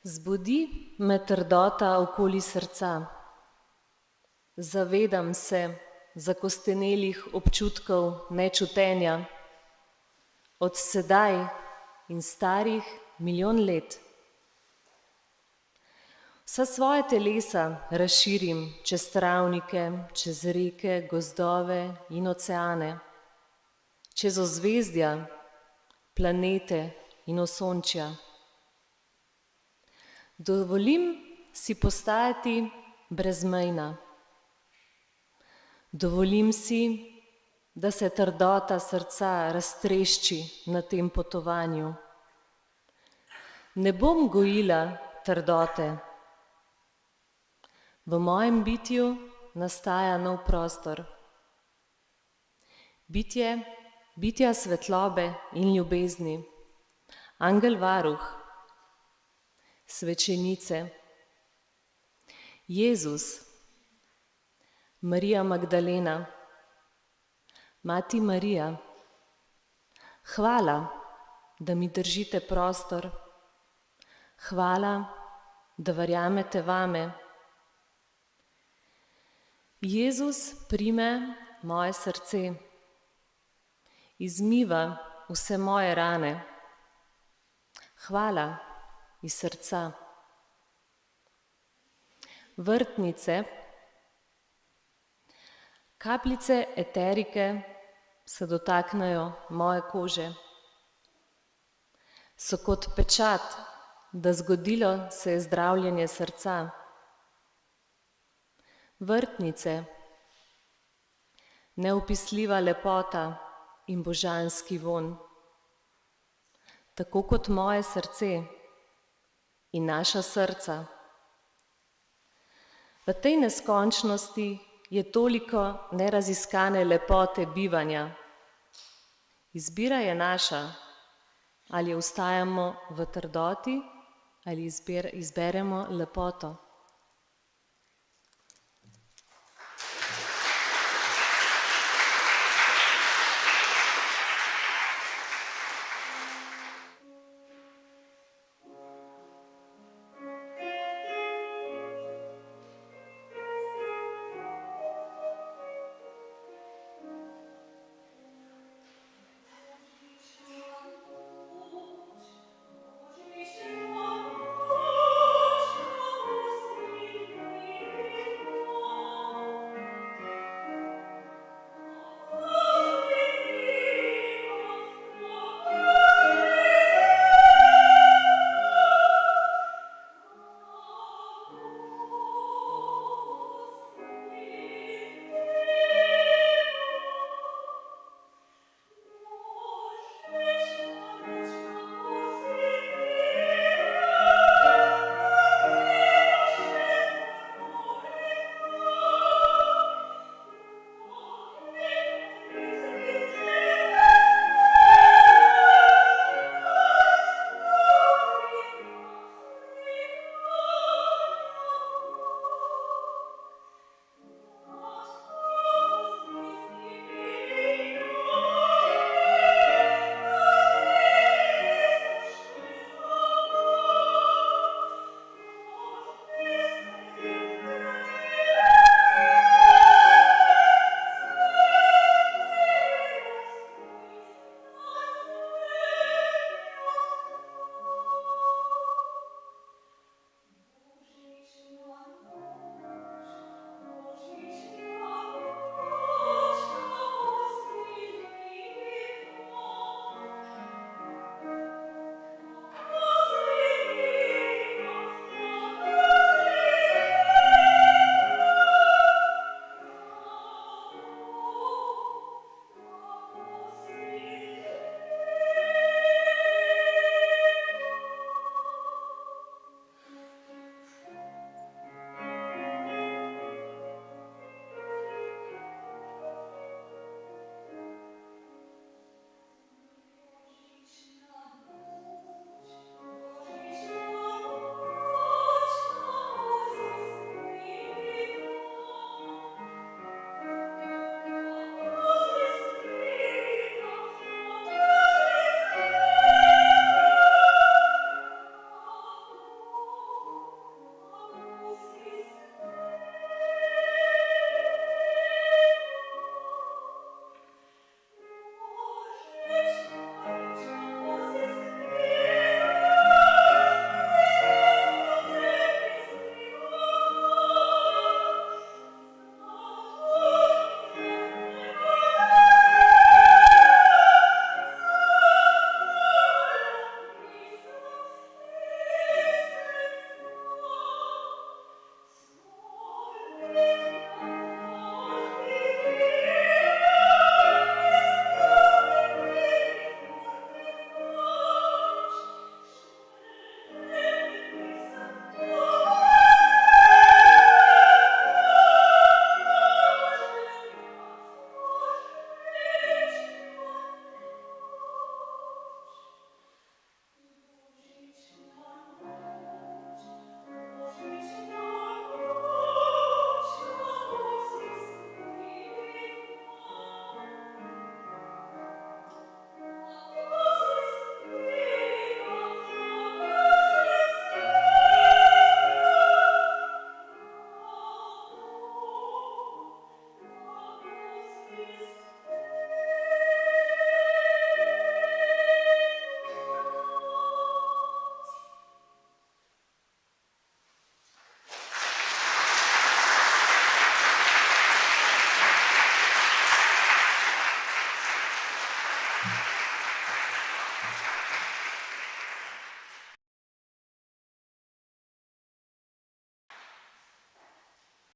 Zbudi me trdota okoli srca. Zavedam se zakostenelih občutkov nečutenja, od sedaj in starih milijon let. Vsa svoja telesa razširim čez travnike, čez reke, gozdove in oceane, čez ozvezdja, planete in osončja. Dovolim si postajati brezmejna. Dovolim si, da se trdota srca raztrešči na tem potovanju. Ne bom gojila trdote. V mojem bitju nastaja nov prostor. Bitja svetlobe in ljubezni, angel varuh, svečenice, Jezus, Marija Magdalena, Mati Marija. Hvala, da mi držite prostor. Hvala, da verjamete vame. Jezus prime moje srce, izmiva vse moje rane. Hvala iz srca. Vrtnice, kapljice eterike se dotaknejo moje kože. So kot pečat, da zgodilo se je zdravljenje srca. Vrtnice, neopisljiva lepota in božanski vonj, tako kot moje srce in naša srca. V tej neskončnosti je toliko neraziskane lepote bivanja. Izbira je naša, ali ostajamo v trdoti ali izberemo lepoto.